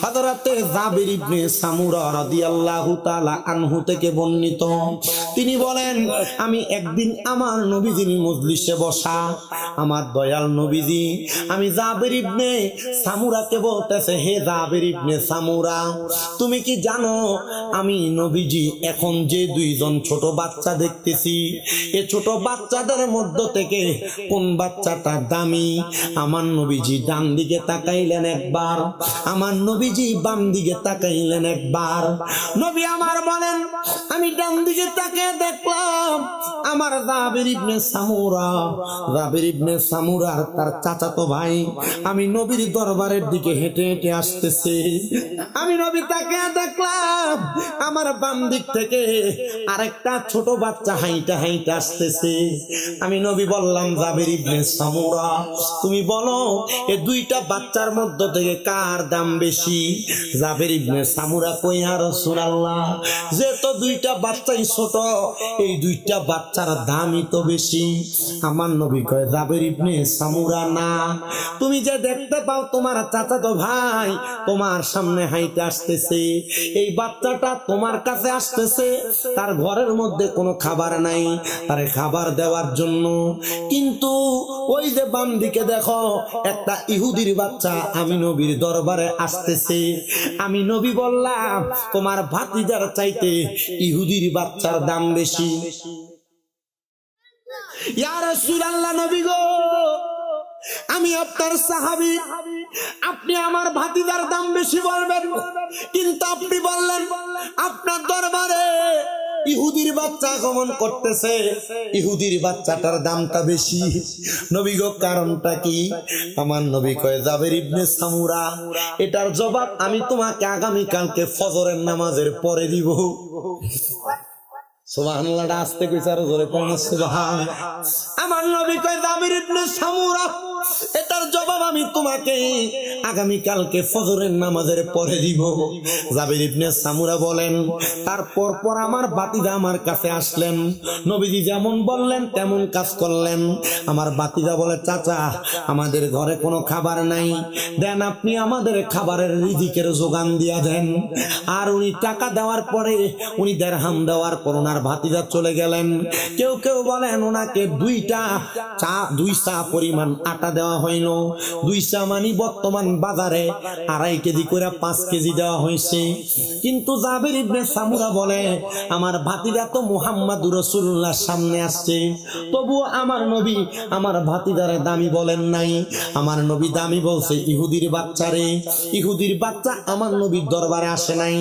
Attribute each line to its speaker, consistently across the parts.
Speaker 1: হযরতে জাবির ইবনে সামুরা রাদিয়াল্লাহু তাআলা আনহু থেকে বর্ণিত, তিনি বলেন আমি একদিন আমার নবীজির মজলিসে বসা, আমার দয়াল নবীজি আমি জাবির ইবনে সামুরাকে বলতেছে, হে জাবির ইবনে সামুরা, তুমি কি জানো আমি নবীজি এখন যে দুইজন ছোট বাচ্চা দেখতেছি, এই ছোট বাচ্চাদের মধ্য থেকে কোন বাচ্চাটা দামি? আমার নবীজি ডান দিকে তাকাইলেন একবার, আমার নবীজি বাম দিকে তাকাইলেন একবার। নবী আমার বলেন আমি ডান দিকে তাকিয়ে দেখলাম আমার জাবির ইবনে সামুরা, জাবির ইবনে সামুরা তার চাচাতো ভাই আমি নবীর দরবারের দিকে হেঁটে হেঁটে আসতেছে। আমি নবী তাকিয়ে দেখলাম আমার বাম দিক থেকে আরেকটা ছোট বাচ্চা হাইটা হাইটা আসতেছে। আমি নবী বললাম জাবির ইবনে সামুরা, তুমি বলো এই দুইটা বাচ্চার মধ্য থেকে কার দাম বেশি? জাবির ইবনে সামুরা কই, ইয়া রাসূলুল্লাহ, যে তো দুইটা বাচ্চাই ছোট, এই দুইটা বাচ্চার দামই তো বেশি। আমার নবী কয়, জাবির ইবনে সামুরা না, তুমি যে দেখতে পাও তোমার চাচাতো ভাই তোমার সামনে হাইতে আসতেছে, এই বাচ্চাটা তোমার কাছে আসতেছে, তার ঘরের মধ্যে কোনো খাবার নাই, তারে খাবার দেওয়ার জন্য। কিন্তু ওই যে বাম দিকে দেখো একটা ইহুদির বাচ্চা আমি নবীর দরবারে আসতেছে। আমি নবী বললাম তোমার ভাতিজার চাইতে ইহুদির বাচ্চার দাম বেশি। ইয়া রাসূলুল্লাহ, নবী গো, আমি আপনার সাহাবী, আপনি আমার ভাতিজার দাম বেশি বলবেন, কিন্তু আপনি বললেন আপনার দরবারে ইহুদির বাচ্চা আগমন করতেছে, ইহুদির বাচ্চাটার দামটা বেশি। নবী গো, কারণটা কি? আমার নবী কয়, জাবির ইবনে সামুরা, এটার জবাব আমি তোমাকে আগামীকালকে ফজরের নামাজের পরে দিব। সুবহানাল্লাহ, আস্তে কইছে আর জোরে কোন সুবহানাল্লাহ। আমার নবী কয়, জাবির ইবনে সামুরা, এটার জবাব আমি তোমাকে আগামী কালকে ফজরের নামাজের পরে দিব। জাবির ইবনে সামুরা বলেন, তারপর পর আমার ভাতিজা আমার কাছে আসলেন, নবীজি যেমন বললেন তেমন কাজ করলেন। আমার ভাতিজা বলে, চাচা আমাদের ঘরে কোনো খাবার নাই, দেন আপনি আমাদের খাবারের রিজিকের যোগান দিয়া দেন। আর উনি টাকা দেওয়ার পরে, উনি দিরহাম দেওয়ার পর ওনার ভাতিজা চলে গেলেন। কেউ কেউ বলেন ওনাকে দুই চা পরিমাণ আটা দেওয়া হইল। 2 চা মানে বর্তমান বাজারে 2.5 কেজি করে 5 কেজি দেওয়া হয়েছে। কিন্তু জাবির ইবনে সামুরা বলে, আমার ভাতিজা তো মুহাম্মাদুর রাসূলুল্লাহ সামনে আসছে, তবুও আমার নবী আমার ভাতিজারে দামি বলেন নাই, আমার নবী দামি বলছে ইহুদির বাচ্চারে। ইহুদির বাচ্চা আমার নবীর দরবারে আসে নাই।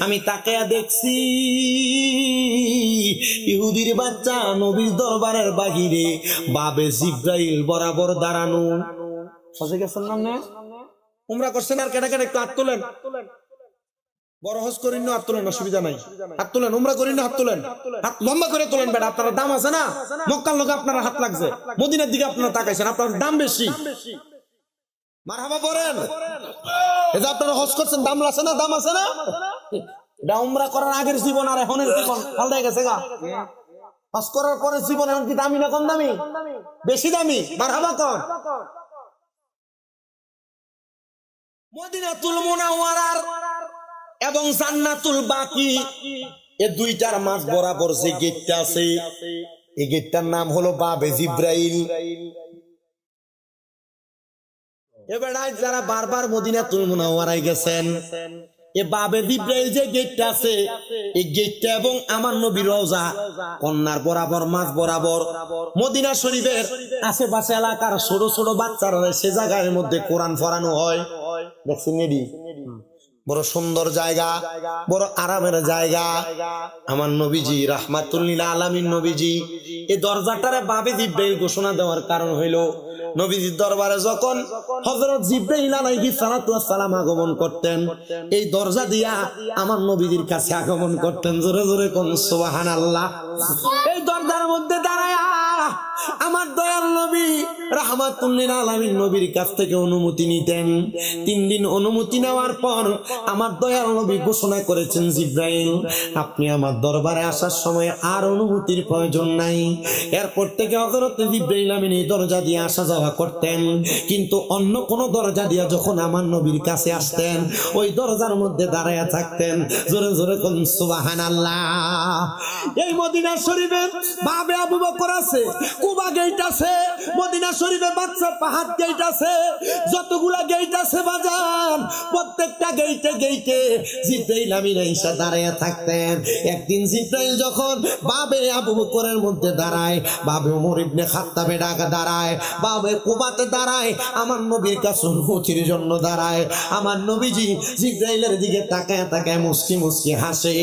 Speaker 1: আমি তাকে দেখছি ইহুদির বাচ্চা নবীর দরবারের বাহিরে বাবে জিব্রাইল বরাবর দাঁড়ানো। বুঝে গেছেন না? উমরা করছেন আর কেটে কেটে একটু হাত তোলেন। বড় হজ করেন না, হাত তোলেন, অসুবিধা নাই, হাত তোলেন। উমরা করেন না, হাত তোলেন, হাত লম্বা করে তোলেন। বেটা, আপনার দাম আছে না, মক্কার লোকে আপনার হাত লাগছে, মদিনার দিকে আপনারা তাকাইছেন, আপনার দাম বেশি। মারহাবা পড়েন। এই যে আপনারা হজ করছেন, দাম আছে না, দাম আছে না? উমরা করার আগের জীবন আর এখনের জীবন পাল্টে গেছে গা। হজ করার পরের জীবন এখন কি দামি না কম দামি? বেশি দামি। মারহাবা কর। মদিনাতুল মুনাওয়ারার এবং জান্নাতুল বাকি এই দুইটার মাঝ বরাবর যে গেটটা আছে, এই গেটটার নাম হলো বাবে জিব্রাইল। এবার যারা বারবার মদিনাতুল মুনাওয়ারায় গেছেন, এ বাবে জিব্রাইল যে গেটটা আছে, এই গেটটা এবং আমার নবীর রওজা কন্যার বরাবর মাঝ বরাবর মদিনা শরীফের আশেপাশে এলাকার ছোট ছোট বাচ্চারা সে জায়গার মধ্যে কোরআন পড়ানো হয়। দেখছেন এডি? বড় সুন্দর জায়গা, বড় আরামের জায়গা। আমার নবীজি রাহমাতুল লিল আলামিন নবীজি এই দরজাটারে বাবে জিব্রাইল ঘোষণা দেওয়ার কারণ হইল, নবীজির দরবারে যখন হযরত জিব্রাইল আলাইহিস সালাতু ওয়াস সালাম আগমন করতেন, এই দরজা দিয়া আমার নবীজির কাছে আগমন করতেন। জোরে জোরে কোন সুবহানাল্লাহ। এই দরজার মধ্যে দাঁড়ায়া আমার দয়াল নবী রাহমাতুল লিল আলামিন নবীর কাছ থেকে অনুমতি নিতেন। 3 দিন অনুমতি নেওয়ার পর আমার দয়াল নবী ঘোষণা করেছেন, জিব্রাইল আপনি আমার দরবারে আসার সময় আর অনুমতির প্রয়োজন নাই। এরপর থেকে হযরত জিব্রাইল আমিন এই দরজা দিয়ে আসা যাওয়া করতেন, কিন্তু অন্য কোন দরজা দিয়ে যখন আমার নবীর কাছে আসতেন ওই দরজার মধ্যে দাঁড়ায়া থাকতেন। জোরে জোরে কোন সুবহানাল্লাহ। এই মদিনা শরীফে বাবে আবু বকর আছে, কুবা গেট আছে, মদিনা শরীফে বাদশা পাহাড় গেট আছে, যতগুলা গেট আছে বাজান, প্রত্যেকটা গেটে গেটে জিব্রাইল আমিন এসে দাঁড়ায়া থাকতেন। একদিন জিব্রাইল যখন বাবে আবু বকরের মধ্যে দাঁড়ায়, বাবে ওমর ইবনে খাত্তাবে ঢাকা দাঁড়ায়, বাবে কুবাতে দাঁড়ায়, আমার নবীর কাছে অনুমতির জন্য দাঁড়ায়। আমার নবীজি জিব্রাইলের দিকে তাকায় তাকায় মুস্কি মুস্কি হাসে।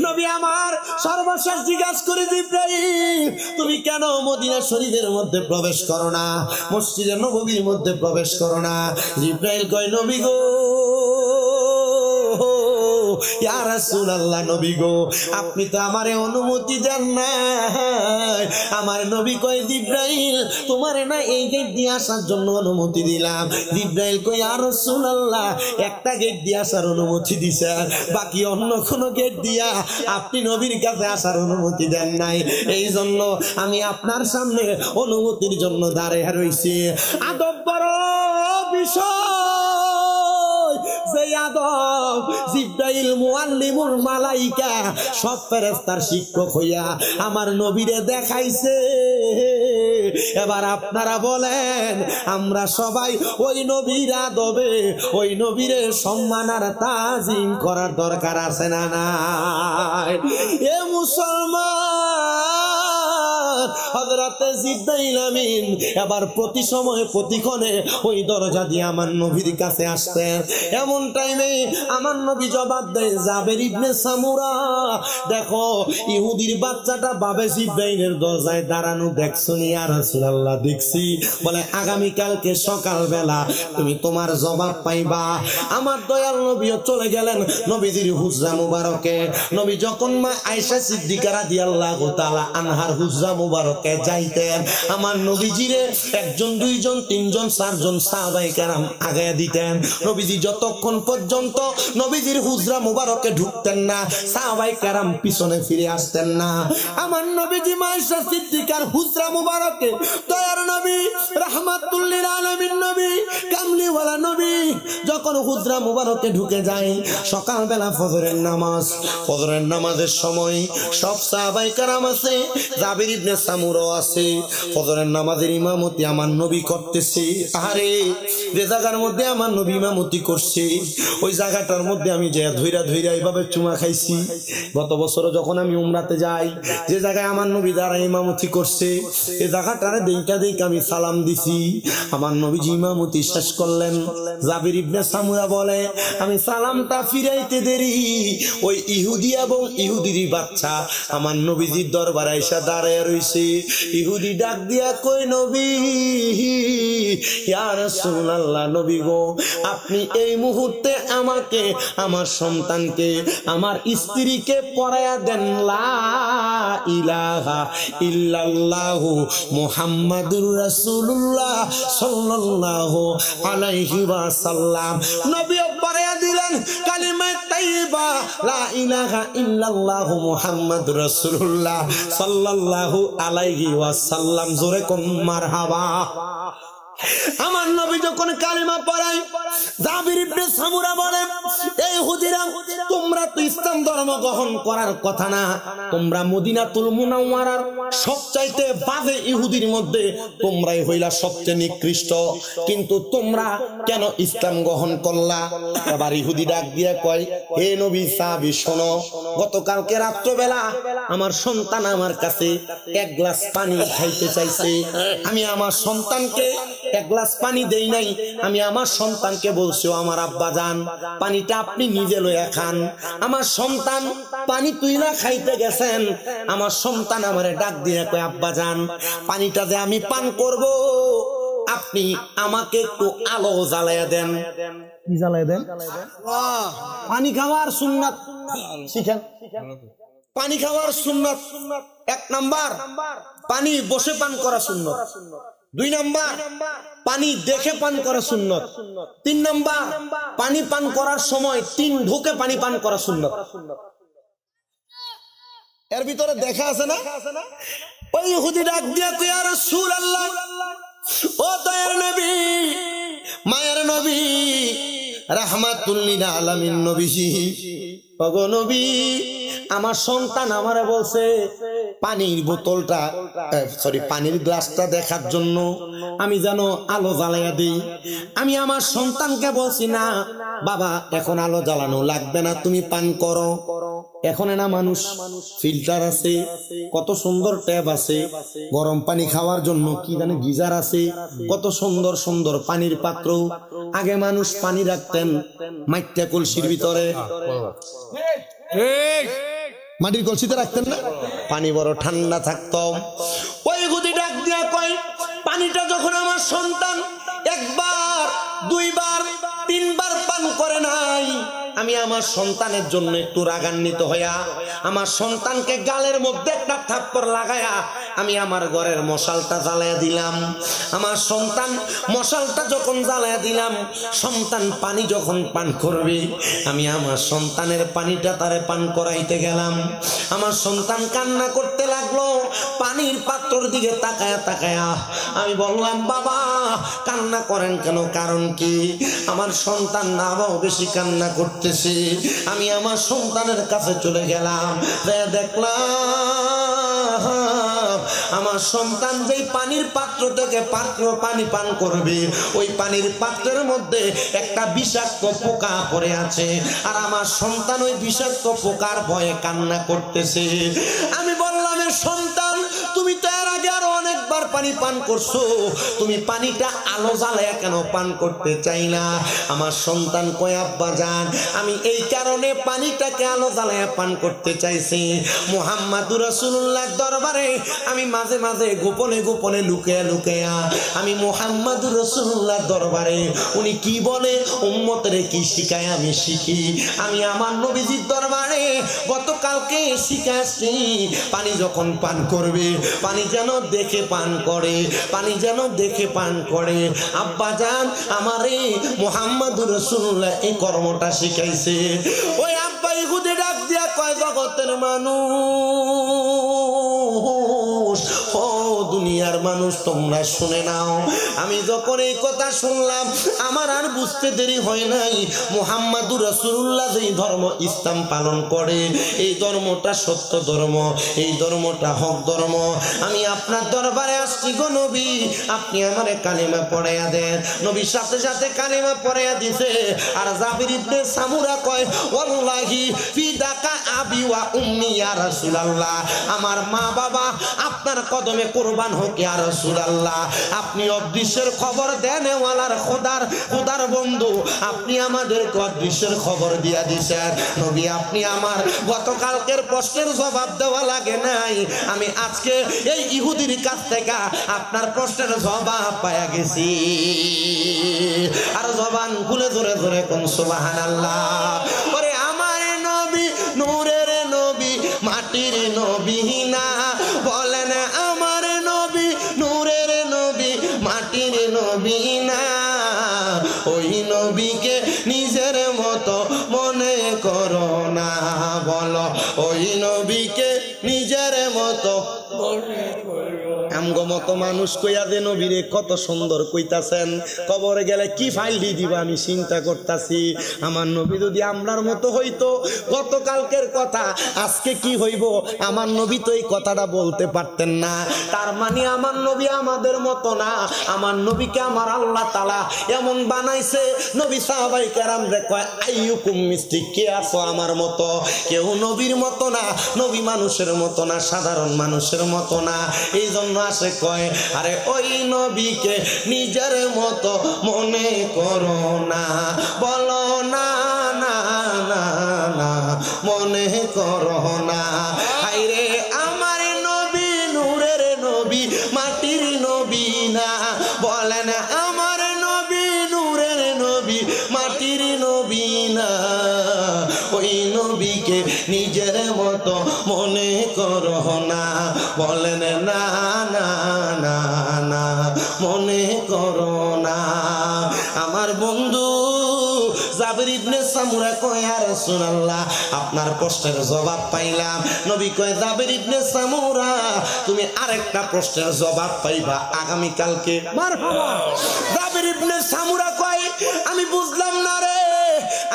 Speaker 1: নবী আমার সর্বশেষ জিজ্ঞাসা করে, জিব্রাইল তুমি কেন মদিনা শরীফের মধ্যে প্রবেশ করো না, মসজিদে নববীর মধ্যে প্রবেশ করো না? জিব্রাইল কয়, নবী গো, ইয়া রাসূলুল্লাহ, নবী গো আপনি তো আমারে অনুমতি দেন না। আমার নবী কয়, জিব্রাইল তোমারে না এই গেট দিয়ে আসার জন্য অনুমতি দিলাম। জিব্রাইল কয়, ইয়া রাসূলুল্লাহ একটা গেট দিয়ে আসার অনুমতি দিছেন, বাকি অন্য কোন গেট দিয়া আপনি নবীর কাছে আসার অনুমতি দেন নাই, এই জন্য আমি আপনার সামনে অনুমতির জন্য দাঁড়িয়ে রইছি। আদব বড় বিষয়, যে আদব জিব্রাইল মুআল্লিমুল মালাইকা সব ফেরেশতার শিক্ষক হইয়া আমার নবীরে দেখাইছে। এবার আপনারা বলেন, আমরা সবাই ওই নবীর আদবে ওই নবীরে সম্মান আর তাজিম করার দরকার আছে না নাই? এ মুসলমান, হযরত জিব্রাইল আমিন এবার প্রতি সময় প্রতিক্ষণে ওই দরজা দিয়ে আমার নবীর কাছে আসতেন। এমন টাইমে আমার নবী জবাব দেয়, জাবের ইবনে সামুরা, দেখো ইহুদির বাচ্চাটা বাবে জিব্রাইলের দরজায় দাঁড়ানো দেখছো নি? ইয়া রাসূলুল্লাহ দেখছি। বলে আগামীকালকে সকালবেলা তুমি তোমার জবাব পাইবা। আমার দয়াল নবীও চলে গেলেন নবীজির হুজরা মুবারকে। নবী যখন মা আয়েশা সিদ্দিকা রাদিয়াল্লাহু তাআলা আনহার হুজরা মুবারকে যাইতেন, আমার নবীজিরে 1 জন 2 জন 3 জন 4 জন সাহাবায়ে কেরাম আগায়া দিতেন। নবীজি যতক্ষণ পর্যন্ত নবীজির হুজরা মুবারকে ঢুকতেন না, সাহাবায়ে কেরাম পিছনে ফিরে আসতেন না। আমার নবীজি মা আয়েশা সিদ্দিকার হুজরা মুবারকে দয়ার নবী রাহমাতুল লিল আলামিন নবী কামলিওয়ালা নবী যখন হুজরা মুবারকে ঢুকে যায়, সকালবেলা ফজরের নামাজের সময় সব সাহাবায়ে কেরাম আছে, জাবির ইবনে সামুরা আছে, ফজরের নামাজের ইমামতি আমার নবী করতেছে। আরে যে জায়গার মধ্যে আমার নবী ইমামতি করছে ওই জায়গাটার মধ্যে আমি যে ধইরা এইভাবে চুমা খাইছি। গত বছর যখন আমি উমরাতে যাই, যে জায়গায় আমার নবী দ্বারা ইমামতি করছে এই জায়গাটারে দেখা আমি সালাম দিছি। আমার নবীজি ইমামতি শেষ করলেন, জাবির ইবনে সামুরা বলে আমি সালামটা ফিরাইতে দেরি, ওই ইহুদি এবং ইহুদির বাচ্চা আমার নবীজির দরবারে এসে দাঁড়ায় রইছে। ইহুদি ডাক দিয়া কই, নবী ইয়া রাসূলুল্লাহ, নবী গো আপনি এই মুহূর্তে আমাকে, আমার সন্তানকে, আমার স্ত্রীকে পড়ায়া দেন লা ইলাহা ইল্লাল্লাহু মুহাম্মাদুর রাসূলুল্লাহ সাল্লাল্লাহু আলাইহি ওয়াসাল্লাম। নবী পড়ায়া দিলেন কালিমা তাইয়্যিবা লা ইলাহা ইল্লাল্লাহু মুহাম্মাদুর রাসূলুল্লাহ সাল্লাল্লাহু আলাইহি ওয়াসাল্লাম। জোরে কোন মারহাবা। আমার নবী যখন কালিমা পড়ায়, জাবির ইবনে সামুরা বলেন, এই ইহুদিরা তোমরা তো ইসলাম ধর্ম গ্রহণ করার কথা না, তোমরা মদিনাতুল মুনাওয়ারার সবচাইতে বাজে ইহুদির মধ্যে তোমরাই হইলা সবচেয়ে নিকৃষ্ট, কিন্তু তোমরা কেন ইসলাম গ্রহণ করলা? এবার ইহুদি ডাক দিয়ে কয়, হে নবী সাহাবী শোনো, গতকালকে রাত্রবেলা আমার সন্তান আমার কাছে 1 গ্লাস পানি খাইতে চাইছে, আমি আমার সন্তানকে 1 গ্লাস পানি দেই নাই, আমি আমার সন্তানকে বলছি, আমার আব্বা জান পানিটা আপনি নিজে লইয়া খান। আমার সন্তান পানি তুইলা খাইতে গেছেন, আমার সন্তান আমারে ডাক দিয়ে কয়, আব্বা জান পানিটা যে আমি পান করব আপনি আমাকে একটু আলো জ্বালায়া দেন। কি জ্বালায়া দেন? পানি খাওয়ার সুন্নাত শিখেন। পানি খাওয়ার সুন্নাত 1 নাম্বার পানি বসে পান করা সুন্নাত, 2 নাম্বার পানি দেখে পান করা সুন্নাত, 3 নাম্বার পানি পান করার সময় 3 ঢোকে পানি পান করা সুন্নাত। এর ভিতরে দেখা আছে না? ওই ইহুদি ডাক দিয়া কয়, ইয়া রাসূলুল্লাহ, ও দয়ার নবী, মায়ের নবী, রাহমাতুল লিল আলামিন নবীজি, ওগো নবী, আমার সন্তান আমারে বলছে পানির বোতলটা পানির গ্লাসটা দেখার জন্য আমি যেন আলো জ্বালাইয়া দিই। আমি আমার সন্তানকে বলছি, না বাবা, এখন আলো জ্বালানো লাগবে না, তুমি পান করো। এখন না মানুষ ফিল্টার আছে, কত সুন্দর ট্যাপ আছে, গরম পানি খাওয়ার জন্য কি জানে গিজার আছে, কত সুন্দর সুন্দর পানির পাত্র। আগে মানুষ পানি রাখতেন মাটির কলসির ভিতরে, মাটির কলসিতে রাখতেন না, পানি বড় ঠান্ডা থাকতো। ওই গুদি ডাক দিয়া কয়, পানিটা যখন আমার সন্তান 1 বার 2 বার 3 বার পান করে নাই, আমি আমার সন্তানের জন্য একটু রাগান্বিত হইয়া আমার সন্তানকে গালের মধ্যে একটা থাপ্পড় লাগায়া আমি আমার ঘরের মশালটা জ্বালায়া দিলাম। আমার সন্তান মশালটা যখন জ্বালায়া দিলাম, সন্তান পানি যখন পান করবে, আমি আমার সন্তানের পানিটা তারে পান করাইতে গেলাম। আমার সন্তান কান্না করতে লাগলো, পানির পাত্রর দিকে তাকায়া তাকায়া। আমি বললাম, বাবা কান্না করেন কেন, কারণ কি? আমার সন্তান না বেশি কান্না করতেছে। আমি আমার সন্তানের কাছে চলে গেলাম, দেখলাম আমার সন্তান যেই পানির পাত্র থেকে পানি পান করবে, ওই পানির পাত্রের মধ্যে একটা বিষাক্ত পোকা পড়ে আছে, আর আমার সন্তান ওই বিষাক্ত পোকার ভয়ে কান্না করতেছে। আমি বললাম, সন্তান তুমি তো এর আগে আরো অনেকবার পানি পান করছো, তুমি পানিটা আলো জ্বালায়া কেন পান করতে চাই না? আমার সন্তান কয়, আব্বা জান, আমি এই কারণে পানিটাকে আলো জ্বালায়া পান করতে চাইছি, মুহাম্মাদুর রাসূলুল্লাহর দরবারে আমি মাঝে মাঝে গোপনে গোপনে লুকিয়ে লুকিয়ে আমি মুহাম্মাদুর রাসূলুল্লাহর দরবারে উনি কি বলে, উম্মতের কি শিখায় আমি শিখি। আমি আমার নবীজির দরবারে গতকালকে শিখাচ্ছি, পানি যখন পান করবে পানি যেন দেখে পান করে, পানি যেন দেখে পান করে। আব্বা জান, আমারে মুহাম্মাদুর রাসূলুল্লাহ এই কর্মটা শিখাইছে। ওই আব্বা ইহুদি ডাক দিয়া কয়, জগতের মানুষ, ও দুনিয়ার মানুষ, তোমরা শুনে নাও। আমি যখন এই কথা শুনলাম, আমার আর বুঝতে দেরি হয় নাই, মুহাম্মাদুর রাসূলুল্লাহ যেই ধর্ম ইসলাম পালন করে, এই ধর্মটা সত্য ধর্ম, এই ধর্মটা হক ধর্ম। আমি আপনার দরবারে আসছি গো নবী, আপনি আমারে কালিমা পড়াইয়া দেন। নবীর সাথে সাথে কালিমা পড়াইয়া দিছে। আর জাবির ইবনে সামুরা কয়, ওয়াল্লাহি ফিদাকা আবি ওয়া উম্মি ইয়া রাসূলুল্লাহ, আমার মা বাবা আপনার কদমে কুরবান হোক ইয়া রাসূলুল্লাহ। আপনি অদৃশ্যের খবর দেন, ওয়ালার খোদার বন্ধু, আপনি আমাদের অদৃশ্যের খবর দিয়া দিছেন। নবী, আপনি আমার গতকালকের প্রশ্নের জবাব দেওয়া লাগে নাই, আমি আজকে এই ইহুদির কাছ থেকে আপনার প্রশ্নের জবাব পাইয়া গেছি। আর জবান খুলে জোরে জোরে কোন সুবহানাল্লাহ। ওরে আমার নবী নূরের নবী, মাটির নবী না, বলেন আমার নবী নূরের নবী, মাটির নবী না। ওই নবীকে নিজের মতো মনে করো না, বলো ওই নবীকে নিজের মতো মনে করো। আমগো মতো মানুষ কইয়া দে নবীরে কত সুন্দর কইতাছেন, কবরে গেলে কি ফাইল দিয়ে দিবা আমি চিন্তা করতাছি। আমার নবী যদি আমরার মতো হইতো, গতকালকের কথা আজকে কি হইব, আমার নবী তো এই কথাটা বলতে পারতেন না। তার মানে আমার নবী আমাদের মতো না, আমার নবীকে আমার আল্লাহ তাআলা এমন বানাইছে। নবী সাহাবায়ে কেরামরে কয়, আইয়ুকুম মিসলি, কে আছো আমার মতো? কেউ নবীর মতো না, নবী মানুষের মতো না, সাধারণ মানুষের মতো না। এই জন্য আসে কয়, আরে ওই নবীকে নিজের মতো মনে করো না, বলো না না না না, মনে করো না। হায়রে আমার নবী নূরের নবী, মাটির নবী না, বলেন আমার নবী নূরের নবী, মাটির নবী না। ওই নবী নবীকে নিজের মতো মনে করো না, বলেন না না না না, মনে করো না। আমার বন্ধু জাবির ইবনে সামুরা কয়, ইয়া রাসূলুল্লাহ, আপনার প্রশ্নের জবাব পাইলাম। নবী কয়, জাবির ইবনে সামুরা, তুমি আরেকটা প্রশ্নের জবাব পাইবা আগামী কালকে। মারহাবা। জাবির ইবনে সামুরা কয়, আমি বুঝলাম না রে,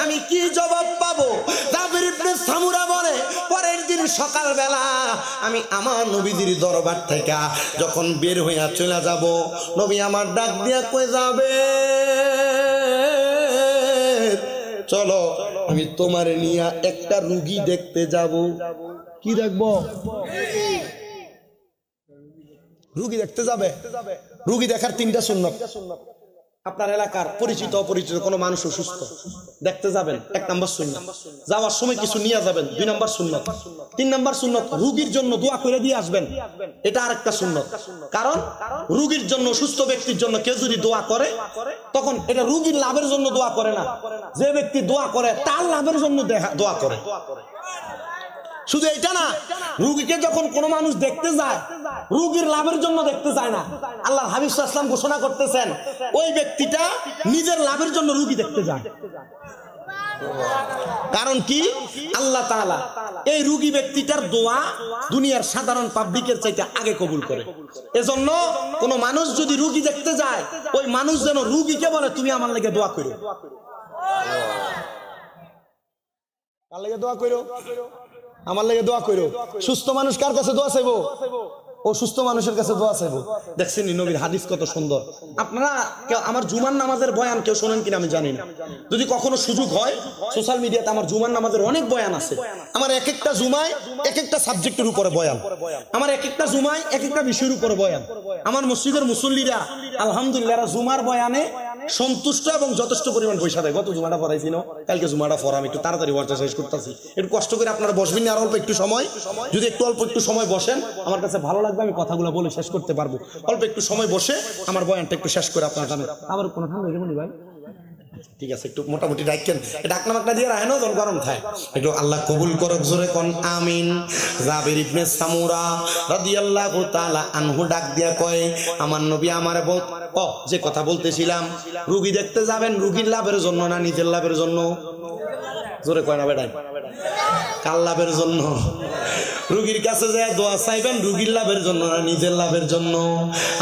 Speaker 1: আমি কি জবাব পাবো? জাবির ইবনে সামুরা বলে, পরের দিন সকালবেলা আমি আমার নবীজির দরবার থেকে যখন বের হইয়া চলে যাব, নবী আমার ডাক দিয়া কয়ে যাবে, চলো আমি তোমার নিয়ে একটা রুগী দেখতে যাব। কি দেখবো? রুগী দেখতে যাবে। রুগী দেখার তিনটা সুন্নত। আপনার এলাকার পরিচিত অপরিচিত কোনো মানুষ অসুস্থ, দেখতে যাবেন, 1 নাম্বার সুন্নত। যাওয়ার সময় কিছু নিয়ে যাবেন, 2 নাম্বার সুন্নত। 3 নাম্বার সুন্নত, রুগীর জন্য দোয়া করে দিয়ে আসবেন, এটা আরেকটা সুন্নত। কারণ রুগীর জন্য, সুস্থ ব্যক্তির জন্য কেউ যদি দোয়া করে, তখন এটা রুগীর লাভের জন্য দোয়া করে না, যে ব্যক্তি দোয়া করে তার লাভের জন্য দোয়া করে। শুধু এটা না, রুগীকে যখন কোনো মানুষ দেখতে যায়, রুগীর লাভের জন্য দেখতে যায় না। আল্লাহর হাবিব সাল্লাল্লাহু আলাইহি ওয়াসাল্লাম ঘোষণা করতেছেন, ওই ব্যক্তিটা নিজের লাভের জন্য রুগী দেখতে যায়। কারণ কি? আল্লাহ তাআলা এই রুগী ব্যক্তিটার দোয়া দুনিয়ার সাধারণ পাবলিকের চাইতে আগে কবুল করে। এজন্য কোন মানুষ যদি রুগী দেখতে যায়, ওই মানুষ যেন রুগীকে বলে, তুমি আমার লাগি দোয়া করো। কার লাগি দোয়া করো? আমার লাগে দোয়া করো। সুস্থ মানুষ কার কাছে দোয়া চাইবো? ও সুস্থ মানুষের কাছে দোয়া চাইবো। দেখছেন নবীর হাদিস কত সুন্দর। আপনারা আমার জুমার নামাজের বয়ান কেউ শোনেন কিনা আমি জানি না। যদি কখনো সুযোগ হয়, সোশ্যাল মিডিয়াতে আমার জুমার নামাজের অনেক বয়ান আছে। আমার এক একটা জুমায় এক একটা সাবজেক্টের উপরে বয়ান, আমার এক একটা জুমায় এক একটা বিষয়ের উপরে বয়ান। আমার মসজিদের মুসল্লিরা আলহামদুলিল্লাহ জুমার বয়ানে সন্তুষ্ট এবং যথেষ্ট পরিমাণ পয়সা দেয়। গত জুমাটা পড়াইছি না, কালকে জুমাটা পড়া আমি একটু তাড়াতাড়ি ওয়ার্ডটা শেষ করতেছি। একটু কষ্ট করে আপনারা বসবেন না, আর অল্প একটু সময়, যদি একটু অল্প একটু সময় বসেন, আমার কাছে ভালো লাগবে, আমি কথাগুলো বলে শেষ করতে পারবো। অল্প একটু সময় বসে আমার বয়ানটা একটু শেষ করে আপনার জানেন। আবার কোনো ঠান্ডা হয়ে যাবে ভাই, ঠিক আছে, একটু মোটামুটি রাখেন, ডাকনা মাকনা দিয়ে রাখেন, যখন গরম থাকে একটু। আল্লাহ কবুল করক, জোরে কোন আমিন। জাবির ইবনে সামুরা রাদিয়াল্লাহু তাআলা আনহু ডাক দিয়া কয়, আমার নবী আমার যে কথা বলতেছিলাম, রুগী দেখতে যাবেন রুগীর লাভের জন্য না নিজের লাভের জন্য? জোরে কয় না বেটাই, কার লাভের জন্য? রুগীর কাছে যায় দোয়া চাইবেন রুগীর লাভের জন্য না নিজের লাভের জন্য?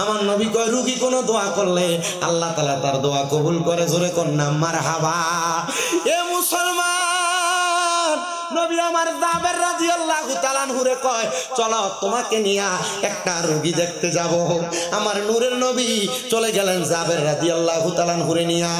Speaker 1: আমার নবী কয়, রুগী কোনো দোয়া করলে আল্লাহ তাআলা তার দোয়া কবুল করে। জোরে কোন না মারহাবা। এ মুসলমান, নবী আমার জাবের রাদিয়াল্লাহু তাআলা আনহুরে কয়, চলো তোমাকে নিয়ে একটা রোগী দেখতে যাব। আমার নূরের নবী চলে গেলেন জাবের রাদিয়াল্লাহু তাআলা আনহুরে নিয়ে।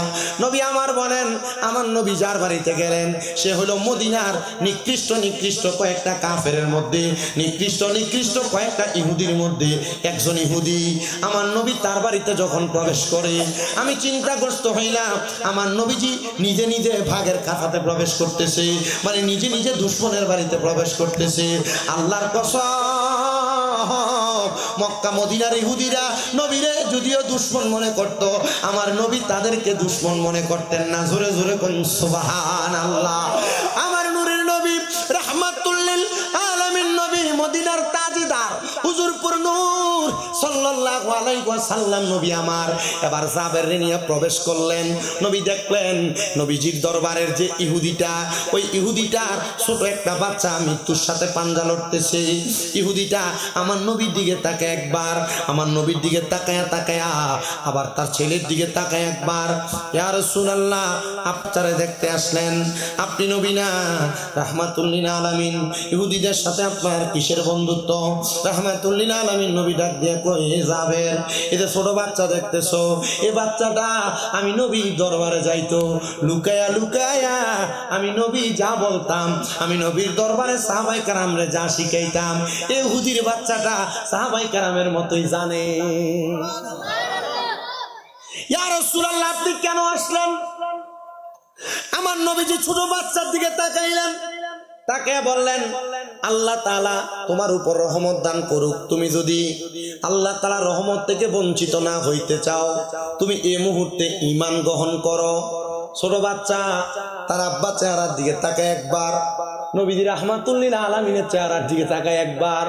Speaker 1: নবী আমার বলেন, আমার নবী যার বাড়িতে গেলেন সে হলো মদিনার নিকৃষ্ট নিকৃষ্ট কয়েকটা কাফেরের মধ্যে, নিকৃষ্ট কয়েকটা ইহুদির মধ্যে একজন ইহুদি। আমার নবী তার বাড়িতে যখন প্রবেশ করে, আমি চিন্তাগ্রস্ত হইলাম, আমার নবীজি নিজে নিজে ভাগের খাতাতে প্রবেশ করতেছে, মানে নিজে নিজে দুশমনের বাড়িতে প্রবেশ করতেছে। আল্লাহর কসম, মক্কা মদিনার ইহুদিরা নবীরে যদিও দুশমন মনে করত, আমার নবী তাদেরকে দুশমন মনে করতেন না। জোরে জোরে কোন সুবহানাল্লাহ। আমার নূরের নবী রাহমাতুল লিল আলামিন নবী, মদিনার তাজদার হুজুরপুর নূর সাল্লাল্লাহু আলাইহি ওয়াসাল্লাম নবী আমার এবার জাবের নিয়ে প্রবেশ করলেন। নবী দেখলেন নবীজির দরবারের যে ইহুদিটা, ওই ইহুদিটার ছোট একটা বাচ্চা মৃত্যুর সাথে পাঞ্জা লড়তেছে। ইহুদিটা আমার নবীর দিকে তাকায় একবার, আমার নবীর দিকে তাকায়া তাকায়া আবার তার ছেলের দিকে তাকায় একবার। ইয়া রাসূলুল্লাহ, আপনারা দেখতে আসলেন, আপনি নবী না রাহমাতুল লিল আলামিন, ইহুদিদের সাথে আপনার কিসের বন্ধুত্ব? রাহমাতুল লিল আলামিন নবী ডাক দিয়ে কই, যাবেন এই যে ছোট বাচ্চা দেখতেছো, এই বাচ্চাটা আমি নবী দরবারে যাইতো লুকায়া লুকায়া, আমি নবী যা বলতাম, আমি নবীর দরবারে সাহাবায়ে কেরামরে যা শিখাইতাম, এই ইহুদির বাচ্চাটা সাহাবায়ে কেরামের মতোই জানে। ইয়া রাসূলুল্লাহ, আপনি কেন আসলেন? আমার নবীজি ছোট বাচ্চার দিকে তাকাইলেন, তাকে বললেন, আল্লাহ তাআলা তোমার উপর রহমত দান করুক। তুমি যদি আল্লাহ তাআলা রহমত থেকে বঞ্চিত না হইতে চাও, তুমি এই মুহূর্তে ঈমান গ্রহণ করো। ছোট বাচ্চা তার আব্বা চেহারার দিকে তাকায় একবার, নবীজি রাহমাতুল্লিল আলামিনের চেহারার দিকে তাকায় একবার,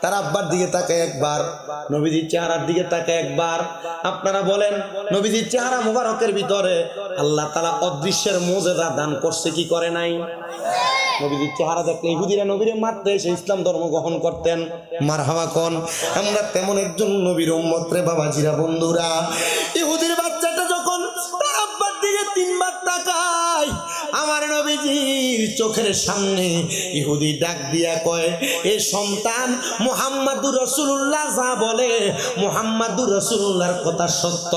Speaker 1: তার আব্বার দিকে তাকায় একবার, নবীজির চেহারার দিকে তাকায় একবার। আপনারা বলেন নবীজির চেহারা মুবারকের ভিতরে আল্লাহ তাআলা অদৃশ্যের মুজিজা দান করছে কি করে নাই? নবীজির চেহারা দেখলে ইহুদিরা নবীরে মারতে এসে ইসলাম ধর্ম গ্রহণ করতেন। মারহাবা কোন। আমরা তেমন একজন নবীর উম্মত রে বাবাজিরা, বন্ধুরা। ইহুদির বাচ্চাটা যখন তার আব্বার দিকে তিনবার তাকায়, আমার নবীজির চোখের সামনে ইহুদি ডাক দিয়া কয়, এ সন্তান মুহাম্মাদুর রাসূলুল্লাহ যা বলে মুহাম্মাদুর রাসূলুল্লাহর কথা সত্য।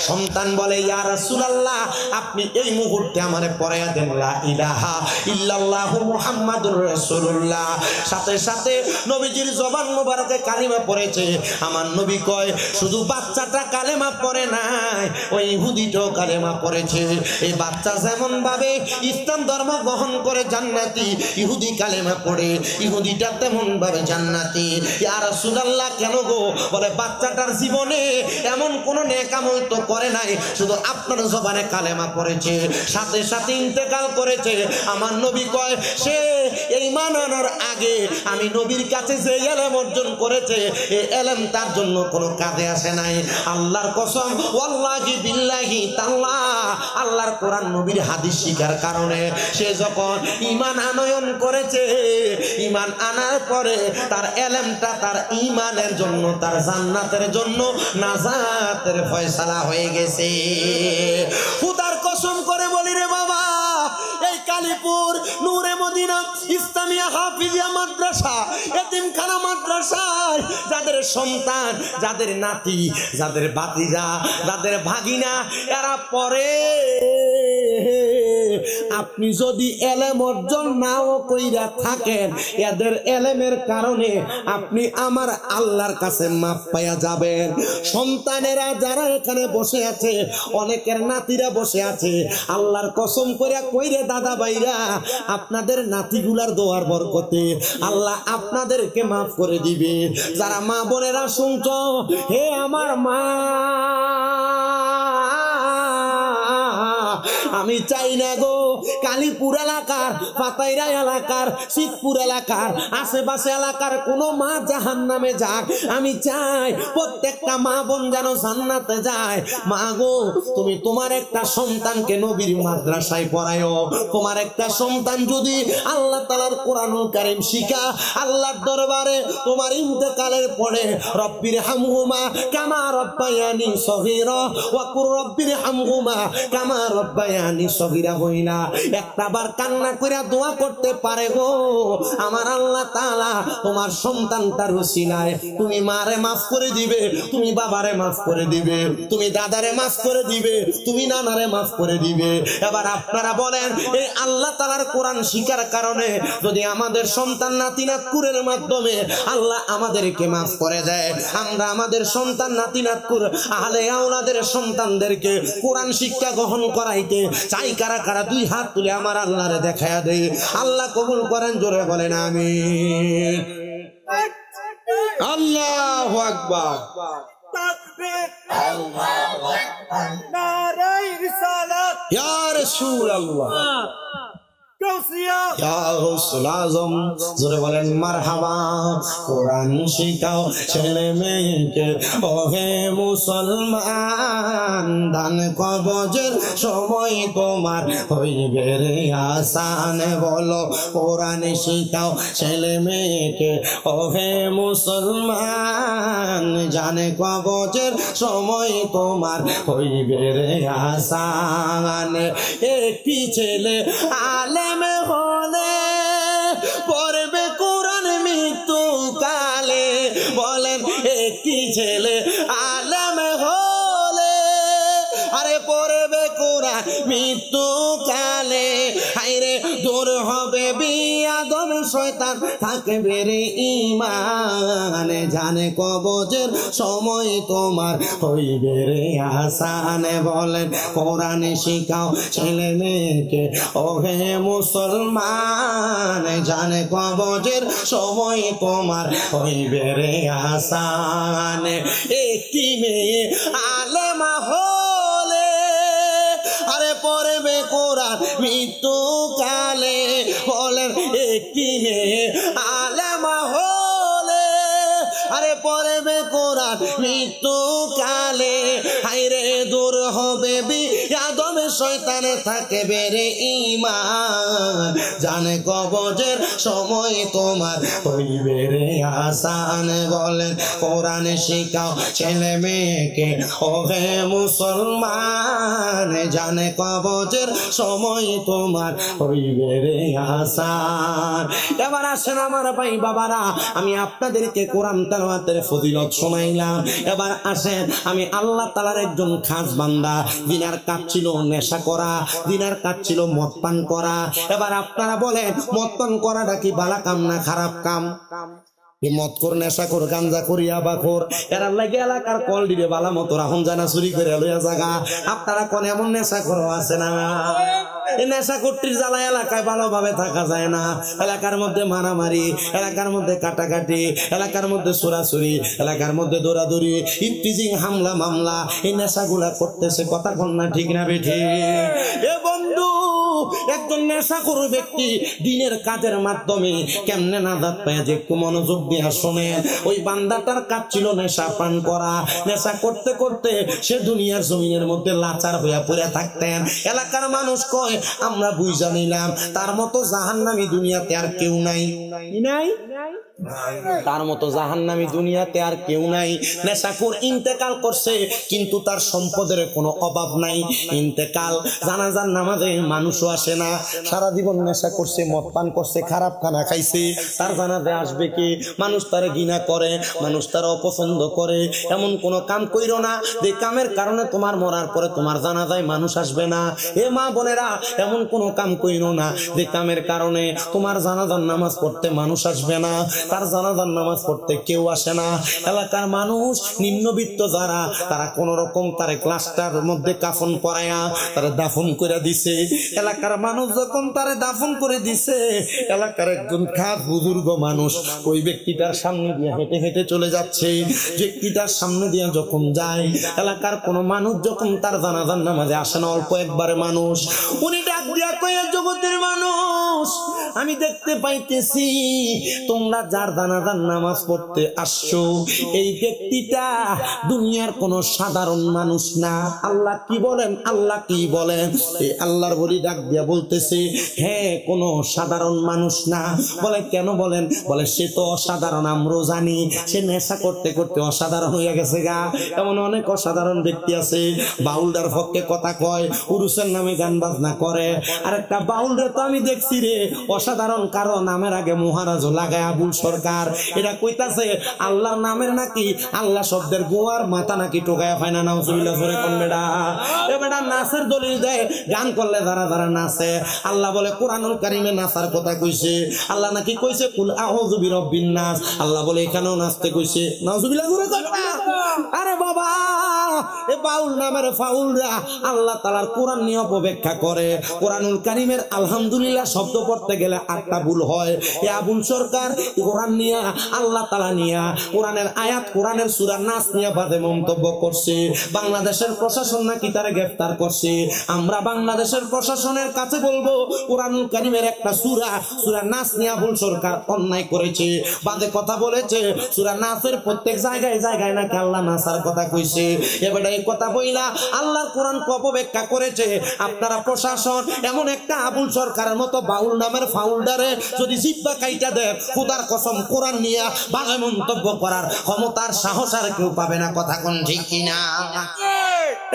Speaker 1: সন্তান বলে, ইয়া রাসূলুল্লাহ আপনি এই মুহূর্তে আমারে পড়ায়া দেন লা ইলাহা ইল্লাল্লাহু মুহাম্মাদুর রাসূলুল্লাহ। সাথে সাথে নবীজির জবান মোবারকে কালিমা পড়েছে। আমার নবী কয়, শুধু বাচ্চাটা কালেমা পড়ে নাই, ওই ইহুদিটাও কালেমা পড়েছে। এই বাচ্চা যেমন ভাবে ইসলাম ধর্ম গ্রহণ করে জান্নাতি, ইহুদি কালেমা পড়ে ইহুদিটা তেমন ভাবে জান্নাতি। ইয়া রাসূলুল্লাহ কেন গো? বলে বাচ্চাটার জীবনে এমন কোন নেক আমল তো করে নাই, শুধু আপনার জবানে কালেমা পড়েছে, সাথে সাথে ইন্তেকাল করেছে। আমার নবী কয়, সে ঈমান আনার আগে আমি নবীর কাছে যে ইলম অর্জন করেছে, এই ইলম তার জন্য কোনো কাজে আসে নাই। আল্লাহর কসম, ওয়াল্লাহি বিল্লাহি তাআলা, আল্লাহর কোরআন নবীর হাদিস শিখার কারণে সে যখন ঈমান আনয়ন করেছে, ঈমান আনার পরে তার ইলমটা তার ঈমানের জন্য, তার জান্নাতের জন্য নাজাতের ফয়সালা হয়ে গেছে। খোদার কসম করে বলি রে বাবা, এই কালীপুর নূরে মদিনা ইসলামিয়া হাফিজিয়া মাদ্রাসা, এতিমখানা মাদ্রাসায় যাদের সন্তান, যাদের নাতি, যাদের ভাতিজা, যাদের ভাগিনা এরা পড়ে, আপনি যদি এলেম অর্জন নাও কইরা থাকেন, এদের এলেমের কারণে আপনি আমার আল্লাহর কাছে মাফ পাইয়া যাবেন। সন্তানেরা যারা এখানে বসে আছে, অনেকের নাতিরা বসে আছে, আল্লাহর কসম করে কইরে দাদা ভাইরা, আপনাদের নাতিগুলার দোয়ার বরকতে আল্লাহ আপনাদেরকে মাফ করে দিবে। যারা মা বোনেরা শুনছো, হে আমার মা, আমি চাই না গো কালীপুর এলাকার, পাতাইরা এলাকার, শিবপুর এলাকার, আশেপাশে এলাকার কোনো মা জাহান্নামে যাক। আমি চাই প্রত্যেকটা মা বোন যেন জান্নাতে যায়। মা গো, তুমি তোমার একটা সন্তানকে নবীর মাদ্রাসায় পড়ায়ো। তোমার একটা সন্তান যদি আল্লাহ তাআলার কোরআনুল কারীম শিখা, আল্লাহর দরবারে তোমার ইন্তেকালের পরে রব্বির হামহুমা কামা রব্বায়ানি সগীরা ওয়া কুর রব্বির হামহুমা কামা রব্বায়ানি সগীরা হইলা একটা বার কান্না করে দোয়া করতে পারে গো, আমার আল্লাহ তাআলা তোমার সন্তানটার ওসিলায় তুমি মারে মাফ করে দিবে, তুমি বাবারে মাফ করে দিবে, তুমি দাদারে মাফ করে দিবে, তুমি নানারে মাফ করে দিবে। এবার আপনারা বলেন, এই আল্লাহ তাআলার কোরআন শিখার কারণে যদি আমাদের সন্তান নাতি নাতকুরের মাধ্যমে আল্লাহ আমাদেরকে মাফ করে দেয়, আমরা আমাদের সন্তান নাতি নাতকুর আহলে আওলাদের সন্তানদেরকে কোরআন শিক্ষা গ্রহণ করাইতে চাই কারা কারা? দুই হাত তুলে আমার আল্লাহরে দেখায়া দেয়। আল্লাহ কবুল করেন, জোরে বলেন আমিন। আল্লাহু আকবার। তাকবীর, আল্লাহু আকবার, নারে রিসালাত, ইয়া রাসূলুল্লাহ, জোরে বলেন মারহাবা। কোরআন শিখাও ছেলে মেয়েকে, ওহে মুসলমান, দান কবজের সময় তোমার হইবে রে আসান। বলো কোরআন শিখাও ছেলে মেয়েকে, ওহে মুসলমান, জানে কবজের সময় তোমার হইবে রে আসান। একটি ছেলে আলে হলে পড়বে কোরআন মৃত্যু কালে। বলেন একটি ছেলে আলেম হলে আরে পড়বে কোরআন মৃত্যু কালে। হায়রে দূর হবে বিয়াদব শয়তান, থাকবে রে ঈমান, জানে কবজের সময় তোমার হইবে রে আসান। বলেন কোরআন শিখাও ছেলে মেয়েকে, ওহে মুসলমান, জানে কবজের সময় তোমার হইবে রে আসান। একটি মেয়ে আলেমা হলে আরে পড়বে কোরআন মৃত্যু কালে। বলেন ব্যক্তি আলেমা হলে আরে পড়বে কোরআন মৃত্যুকালে হাইরে দূর হবে বিয়াদবে শয়তানে থাকবে রে ঈমান জানে কবজের সময় তোমার হইবে রে আসান বলেন কোরআন শিখাও ছেলে মেয়েকে ওহে মুসলমান জানে কবজের সময় তোমার হইবে রে আসান। এবার আসেন আমার ভাই বাবারা, আমি আপনাদেরকে কোরআন তেলাওয়াতের ফজিলত শোনাইলাম। এবার আসেন, আমি আল্লাহ তাআলার একজন খাস বান্দা, দিনার কাজ ছিল নেশা করা, দিনার কাজ ছিল মদ পান করা। এবার আপনারা বলেন মদ পান করাটা কি ভালো কাম না খারাপ কাম? মদ কর, নেশা কর, গাঞ্জা করি, আবা কর, এরা লাগে এলাকার কল দিবে বালা মতো রাহুন জানা চুরি করে লইয়া জাগা। আপনারা কোন এমন নেশা করো আছে না? এই নেশা করতির জ্বালা এলাকায় ভালোভাবে থাকা যায় না। এলাকার মধ্যে মারামারি, এলাকার মধ্যে কাটাকাটি, এলাকার মধ্যে চোরাচুরি, এলাকার মধ্যে দৌড়াদৌড়ি, ইফতিজিং, হামলা মামলা, এই নেশাগুলা করতেছে। কথা কোন না ঠিক না বেঠি? এ বন্ধু, একজন নেশাখোর ব্যক্তি দিনের কাজের মাধ্যমে কেমনে নাজাত পায় যে একটু মনোযোগ দিয়ে শোনে। ওই বান্দাটার কাজ ছিল নেশা পান করা। নেশা করতে করতে সে দুনিয়ার জমিনের মধ্যে লাচার হইয়া পড়ে থাকতেন। এলাকার মানুষ কয় আমরা বুঝা নিলাম তার মতো জাহান্নামী দুনিয়াতে আর কেউ নাই। নাই তার মতো জাহান্নামী দুনিয়াতে আর কেউ নাই। নেশাখোর ইন্তেকাল করছে কিন্তু তার সম্পদের কোনো অভাব নাই। ইন্তেকাল জানাজার নামাজে মানুষও আসে না। সারা জীবন নেশা করছে, মদ পান করছে, খারাপ খানা খাইছে, তার জানাজে আসবে কি? মানুষ তারে ঘৃণা করে, মানুষ তার অপছন্দ করে। এমন কোন কাম কইরো না যে কামের কারণে তোমার মরার পরে তোমার জানাজায় মানুষ আসবে না। এ মা বোনেরা, এমন কোন কাম কইরো না যে কামের কারণে তোমার জানাজার নামাজ পড়তে মানুষ আসবে না, তার জানাজার নামাজ পড়তে কেউ আসে না। এলাকার মানুষ নিম্নবিত্ত যারা, তারা কোন রকম তারে ক্লাসটার মধ্যে কাফন পরায়া তারা দাফন করে দিছে। এলাকার মানুষ যখন তারে দাফন করে দিছে, এলাকার একজন খাস বুজুর্গ মানুষ ওই ব্যক্তিটার সামনে দিয়ে হেঁটে হেঁটে চলে যাচ্ছে। ব্যক্তিটার সামনে দিয়ে যখন যায়, এলাকার কোন মানুষ যখন তার জানাজার নামাজে আসে না, অল্প একবারে মানুষ, উনি ডাক দিয়া কয়ে জগতের মানুষ, আমি দেখতে পাইতেছি তোমরা যার জানাজার নামাজ পড়তে আসছো, এই ব্যক্তিটা দুনিয়ার কোন সাধারণ মানুষ না। আল্লাহ কি বলেন? আল্লাহ কি বলেন? এই আল্লাহর বলি ডাক দিয়া বলতেছে, হ্যাঁ কোন সাধারণ মানুষ না। বলে কেন বলেন? বলে সে তো অসাধারণ, আমরাও জানি। সে নেশা করতে করতে অসাধারণ হয়ে গেছে গা। এমন অনেক অসাধারণ ব্যক্তি আছে, বাউলদার পক্ষে কথা কয়, উরুসের নামে গান বাজনা করে। আর একটা বাউলরে তো আমি দেখছি রে অসাধারণ, কারণ নামের আগে মহারাজ লাগায় আবুল সরকার। এটা কইতাছে আল্লাহ নামের নাকি, আল্লাহ শব্দের গোয়ার মাথা নাকি টোকায়া ফাইনা নাউজুবিল্লাহ করে কোন বেড়া। এ বেটা নাচের দলিল দেয়, গান করলে যারা যারা নাচে। আল্লাহ বলে কোরআনুল কারিমে নাচার কথা কইছে। আল্লাহ নাকি কইছে কুল আউযু বিরাব্বিন নাস। আল্লাহ বলে এখানেও নাচতে কইছে। নাউজুবিল্লাহ করে কথা। আরে বাবা, এ বাউল নামের ফাউলরা আল্লাহ তাআলার কোরআন নিয়ে অপব্যাখ্যা করে। কোরআনুল কারিমের আলহামদুলিল্লাহ শব্দ পড়তে গেলে 8টা ভুল হয়। এ আবুল সরকার কোরআন নিয়ে, আল্লাহ তাআলা নিয়ে, কোরআনের আয়াত, কোরআনের সূরা নাস নিয়ে বাজে মন্তব্য করছে। বাংলাদেশের প্রশাসন নাকি তারে গ্রেফতার করছে। আমরা বাংলাদেশের প্রশাসনের কাছে বলবো, কোরআনুল কারিমের একটা সূরা, সূরা নাস নিয়ে আবুল সরকার অন্যায় করেছে, বাজে কথা বলেছে। সূরা নাসের প্রত্যেক জায়গায় জায়গায় নাকি আল্লাহ নাসার কথা কইছে। এবারে এই কথা বইলা আল্লাহর কোরআন অপব্যাখ্যা করেছে। আপনারা প্রশাসন এমন একটা আবুল সরকারের মতো বাউল নামের ফাউলডারে যদি জিব্বা কাইটা দেয়, খোদার কসম কোরআন নিয়ে বাজে মন্তব্য করার ক্ষমতার সাহস আর কেউ পাবে না। কথা কোন ঠিক কিনা?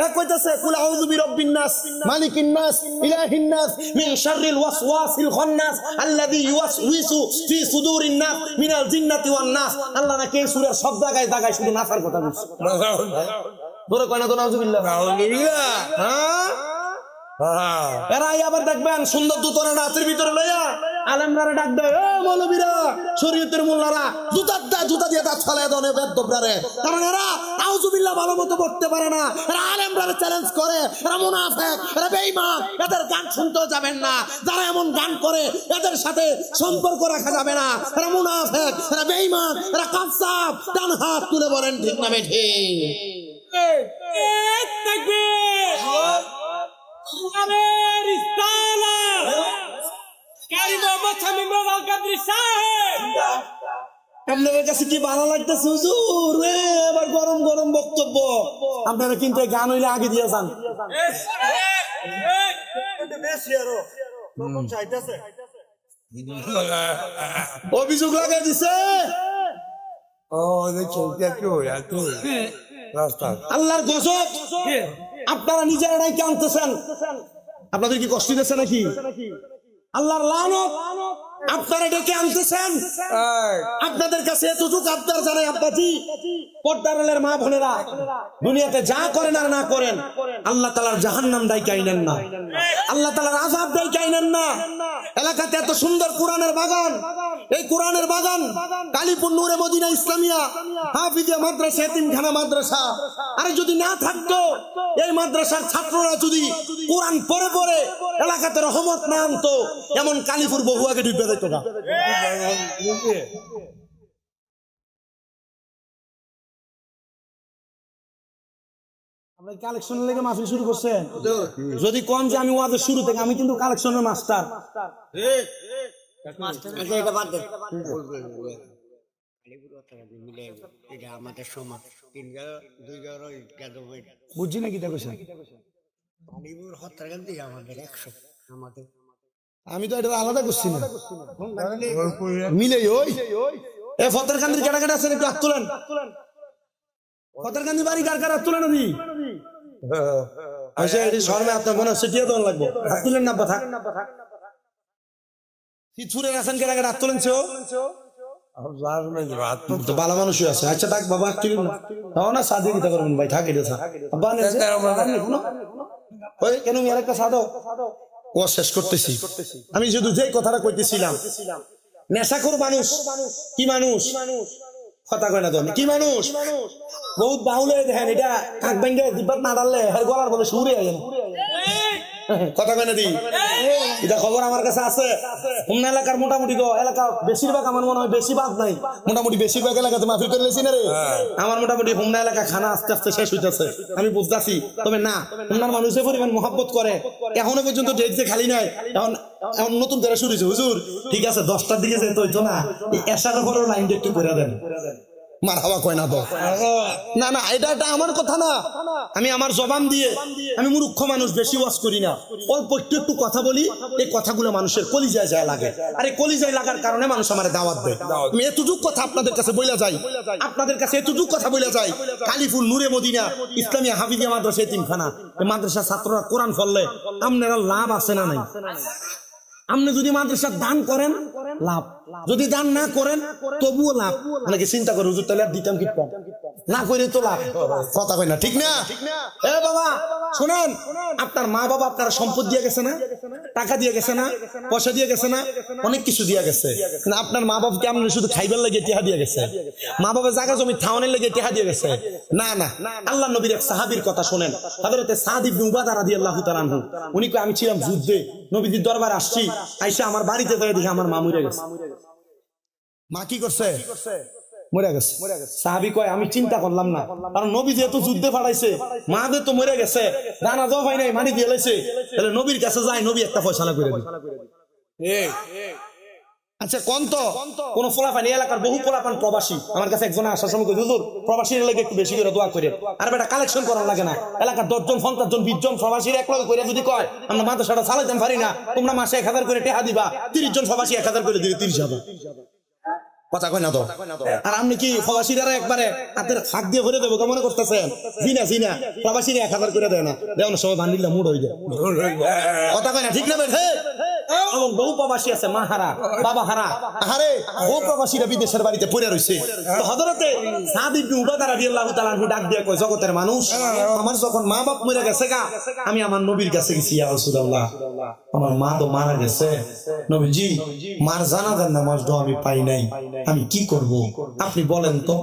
Speaker 1: এক কইতাছে কুল আউযু বিরাব্বিন নাস মালিকিন নাস ইলাহিন নাস মিন শাররিল ওয়াসওয়াসিল খান্নাস আল্লাযী ইউওয়াসউইসু ফি সুদুরিন নাস মিনাল জিন্নাতি ওয়ান নাস। আল্লাহ নাকি এই সূরার সব জায়গায় জায়গায় শুধু নাসার কথা বলছে। ধরে কয় না তো নাউজুবিল্লাহ। হ্যাঁ, এরা আবার দেখবেন সুন্দর দুতরা নাচের ভিতরে লইয়া আলেমরা ডাক দেয়, ও মৌলবীরা, শরীয়তের মোল্লারা, জুতা দিয়ে দাঁত ফালায় দনে বেদবরারে। কারণ এরা নাউজুবিল্লাহ ভালো মতো পড়তে পারে না। এরা আলেমরা চ্যালেঞ্জ করে, এরা মুনাফিক, এরা বেঈমান, এদের গান শুনতেও যাবেন না। যারা এমন গান করে এদের সাথে সম্পর্ক রাখা যাবে না। এরা মুনাফিক, এরা বেঈমান, এরা কাযযাব। ডান হাত তুলে বলেন ঠিক না বেঠিক? এক তাকবীর! আপনাদের কাছে কি ভালো লাগতেছে হুজুর? এবার গরম গরম বক্তব্য। আপনারা কিন্তু গান হইলে আগে দিয়ে যান। অভিযোগ লাগাই দিছে। আল্লাহর গজব আপনারা নিজেরাই আনতেছেন। আপনাদের কি কষ্ট দিচ্ছে নাকি? আল্লাহর লানত আপনারা ডেকে আনতেছেন। আপনাদের কাছে এতটুক আবদার জানাই আব্বাজি, পর্দার আলের মা বোনেরা, দুনিয়াতে যা করেন আর না করেন আল্লাহ তাআলার জাহান্নাম ডাইকা আইনেন না, আল্লাহ তাআলার আযাব ডাইকা আইনেন না। এলাকাতে এত সুন্দর কোরআনের বাগান, এই কোরআনের বাগান কালীপুর নূরে মদিনা ইসলামিয়া হাফিজিয়া মাদ্রাসা, এতিমখানা মাদ্রাসা, আরে যদি না থাকতো, এই মাদ্রাসার ছাত্ররা যদি কোরআন পড়ে পড়ে এলাকাতে রহমত না আনতো, এমন কালীপুর বহু আগে ডুবে যেত না। কালেকশনের লেগে মাহফিল শুরু করছেন? যদি কম যে আমি ওয়াজের শুরু থেকে, আমি কিন্তু কালেকশনের মাস্টার। বুঝছি না কি দেখছেন? আমি তো এটা আলাদা করছি না, মিলে ওই ফতেরকান্দির কেটা কেটা আছেন, একটু হাত তোলেন। ফতেরকান্দি বাড়ি কার কার? হাত তোলেন। শর্মে আপনার মনে হচ্ছে টিয়া দেওয়া লাগবে, হাত তুলেন না। থাক ছুড়ে আছেন কেটা কেটা? হাত তোলেন। ভালো মানুষই আছে। আচ্ছা থাক বাবা, না সাদে দিতে পারবেন ভাই, থাক। এটা কেন আরেকটা সাদো ও শেষ করতেছি। আমি শুধু যে কথাটা কইতেছিলাম, নেশাখোর মানুষ কি মানুষ? কথা কয় না তো, আমি কি মানুষ? বহুত বাউলে দেখেন, এটা কাক ব্যাঙ্গে জিব্বাত না ডাললে গলার বলে সুরে কথা কয় না দি। এটা খবর আমার কাছে আছে। হোমনা এলাকার মোটামুটি এলাকা বেশিরভাগ, আমার মনে হয় বেশিরভাগ নাই, মোটামুটি বেশিরভাগ এলাকাতে মাহফিল করে লেছি না রে। আমার মোটামুটি হোমনা এলাকা খানা আস্তে আস্তে শেষ হইতেছে, আমি বুঝতেছি। তবে না, হোমনার মানুষের পরিমাণ মহাব্বত করে, এখনো পর্যন্ত ডেট যে খালি নাই। এখন নতুন করে শুরু হয়েছে। হুজুর ঠিক আছে, 10টার দিকে যেতে হইতো না, এসার পরেও লাইনটা একটু করে দেন। মার হাওয়া কয় না তো, না না, এটা আমার কথা না। আমি আমার জবান দিয়ে, আমি মূর্খ মানুষ, বেশি ওয়াজ করি না, অল্প একটু কথা বলি। এই কথাগুলো মানুষের কলিজায় যায় লাগে, আর এই কলিজায় লাগার কারণে মানুষ আমার দাওয়াত দেয়। আমি এতটুক কথা আপনাদের কাছে বইলা যাই, আপনাদের কাছে এতটুক কথা বইলা যাই, কালীপুর নূরে মদিনা ইসলামিয়া হাফিজিয়া মাদ্রাসা, এতিমখানা, এই মাদ্রাসার ছাত্ররা কোরআন পড়লে আপনারা লাভ আছে না নাই? আপনি যদি মাদ্রাসা দান করেন লাভ, যদি দান না করেন তবুও লাভ। অনেকে চিন্তা করে হুজুর তাহলে দিতাম কি না করে তো লাভ। কথা কয় না, ঠিক না? এ বাবা শুনেন, আপনার মা বাবা আপনার সম্পদ দিয়ে গেছে না, টাকা দিয়ে গেছে না, পয়সা দিয়ে গেছে না, অনেক কিছু দিয়ে গেছে। কিন্তু আপনার মা বাবাকে আপনি শুধু খাইবার লেগে টেহা দিয়ে গেছে? মা বাবা জায়গা জমি থাওয়ানের লেগে টেহা দিয়ে গেছে? না না, আল্লাহ নবীর এক সাহাবীর কথা শোনেন, হযরতে সাদ ইবনে উবাদা রাদিয়াল্লাহু তাআলা আনহু। উনি কয় আমি ছিলাম যুদ্ধে, নবীজির দরবারে আসছি, আইসা আমার বাড়িতে গিয়ে দেখি আমার মা মরে গেছে। মা কি করছে? মরে গেছে। সাহাবী কয় আমি চিন্তা করলাম না, কারণ নবী যেহেতু যুদ্ধে পাঠাইছে, মাদের তো মরে গেছে, দানা দাও হয় নাই, মাটি দিয়ে লাইছে, তাহলে নবীর কাছে যাই, নবী একটা ফয়সালা করে দিবে। আচ্ছা কোন তো কোন ফলাফান, এলাকার বহু ফলাফান প্রবাসী আমার কাছে একজন আসার সময় কই হুজুর প্রবাসীর লাগে একটু বেশি করে দোয়া করেন। আর বেটা কালেকশন করার লাগে না, এলাকার 10 জন 50 জন 20 জন প্রবাসীর এক লগে করে যদি কয় আমরা মাদ্রাসাটা চালাইতে পারি না, তোমরা মাসে 1000 করে টাকা দিবা, 30 জন প্রবাসী 1000 করে দিবে, 30,000। কথা কয় না তো? আর আপনি কি প্রবাসীরা একবারে হাতের হাত দিয়ে ভরে দেবো মনে করতেছেন? জিনা প্রবাসীরা 1000 করে দেয় না, দেওয়ার সময় ভান্ডিল্লা মুড হয়ে যায়। কথা কয় না, ঠিক না? এবং বহু প্রবাসী আছে মা হারা, বাবা হারা, আরে বহু প্রবাসীরা বিদেশের বাড়িতে পড়ে রয়েছে। তো হযরতে সাদ ইবনে উবাদা রাদিয়াল্লাহু তাআলা আনহু ডাক দিয়ে কয়, জগতের মানুষ, আমার যখন মা বাপ মরে গেছে গা, আমি আমার নবীর কাছে গেছি, ইয়া রাসূলুল্লাহ আমার মা তো মারা গেছে, নবীজি মার জানাজার নামাজটা আমি পাই নাই, আমি কি করব আপনি বলেন তো।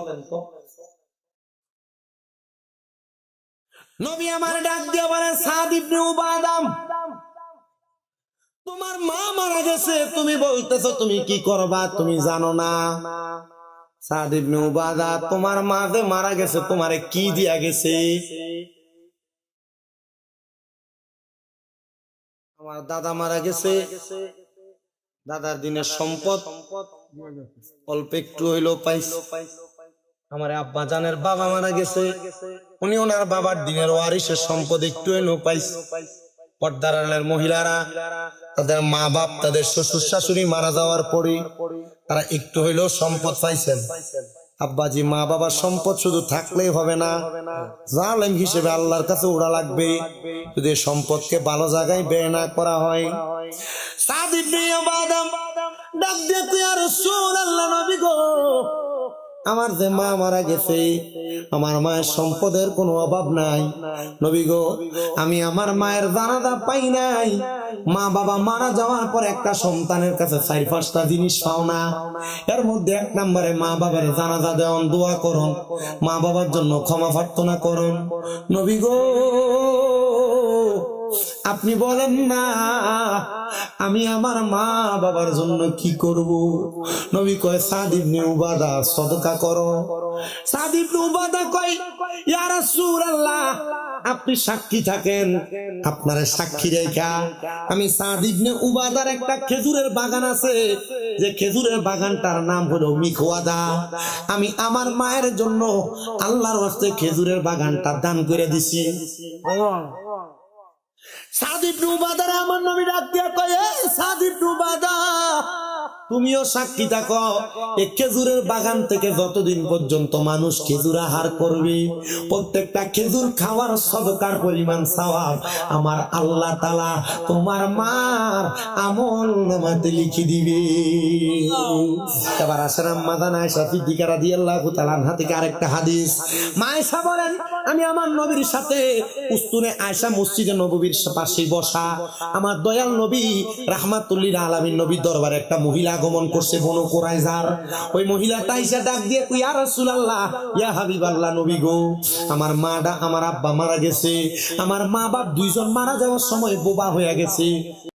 Speaker 1: নবী আমার ডাক দিয়ে বলেন, সাদ ইবনে উবাদা তোমার মা মারা গেছে, তুমি বলতেছো তুমি কি করবা, তুমি জানো না? সাদ ইবনে উবাদা তোমার মা যে মারা গেছে তোমারে কি দিয়া গেছে? আমার দাদা মারা গেছে, দাদার দিনের সম্পদ অল্প একটু হইলো পাইছে। আমার আব্বা জানের বাবা মারা গেছে, উনি ওনার বাবার দিনের ওয়ারিসের সম্পদ একটু হইলো পাইছে। পর্দার আড়ালের মহিলারা তাদের মা বাপ তাদের শ্বশুর শাশুড়ি মারা যাওয়ার পরে তারা একটু হইলেও সম্পদ পাইছেন। আব্বাজি মা বাবার সম্পদ শুধু থাকলেই হবে না, জালেম হিসেবে আল্লাহর কাছে ওরা লাগবে যদি সম্পদকে ভালো জায়গায় ব্যয় না করা হয়। সাদ ইবনে উবাদা ডাক দিয়ে কই ইয়া রাসূলুল্লাহ, নবী গো, আমার যে মা মারা গেছে, আমার মায়ের সম্পদের কোনো অভাব নাই। নবী গো, আমি আমার মায়ের জানাজা পাই নাই। মা বাবা মারা যাওয়ার পর একটা সন্তানের কাছে 4-5টা জিনিস পাও না, এর মধ্যে 1 নম্বরে মা বাবার জানাজা দেওয়ান, দোয়া করুন, মা বাবার জন্য ক্ষমা প্রার্থনা করুন। নবী গো, আপনি বলেন না আমি আমার মা বাবার জন্য কি করব? নবী কয় সাদ ইবনে উবাদা সদকা করো। সাদ ইবনে উবাদা কয় ইয়া রাসূলুল্লাহ, আপনি সাক্ষী থাকেন, আপনার সাক্ষী রেখা আমি সাদ ইবনে উবাদার একটা খেজুরের বাগান আছে, যে খেজুরের বাগানটার নাম হলো মিখওয়াদা, আমি আমার মায়ের জন্য আল্লাহর ওয়াস্তে খেজুরের বাগানটা দান করে দিছি। সাদ ইবনে উবাদা আমার নবী ডাক দিয়া কয়, সাদ ইবনে উবাদা, তুমিও সাক্ষী থাকো, এই খেজুরের বাগান থেকে যতদিন পর্যন্ত মানুষ খেজুর আহার করবে, প্রত্যেকটা খেজুর খাওয়ার সদকার পরিমাণ সওয়াব আমার আল্লাহ তাআলা তোমার মার আমল নামাতে লিখে দিবে। এবার আসেন আম্মা জান আয়েশা সিদ্দিকা রাদিয়াল্লাহু তাআলা আনহা থেকে আরেকটা হাদিস। মা আয়েশা বলেন, আমি আমার নবীর সাথে উস্তুনে আয়েশা মসজিদে নববীর পাশে বসা, আমার দয়াল নবী রাহমাতুল্লিল আলামিন নবীর দরবারে একটা মহিলা আগমন করছে, বনু কুরাইজার। ওই মহিলাটা এসে ডাক দিয়ে কই ইয়া রাসূলুল্লাহ, ইয়া হাবিবাল্লাহ, নবী গো, আমার আমার আব্বা মারা গেছে, আমার মা বাপ দুইজন মারা যাওয়ার সময় বোবা হয়ে গেছে।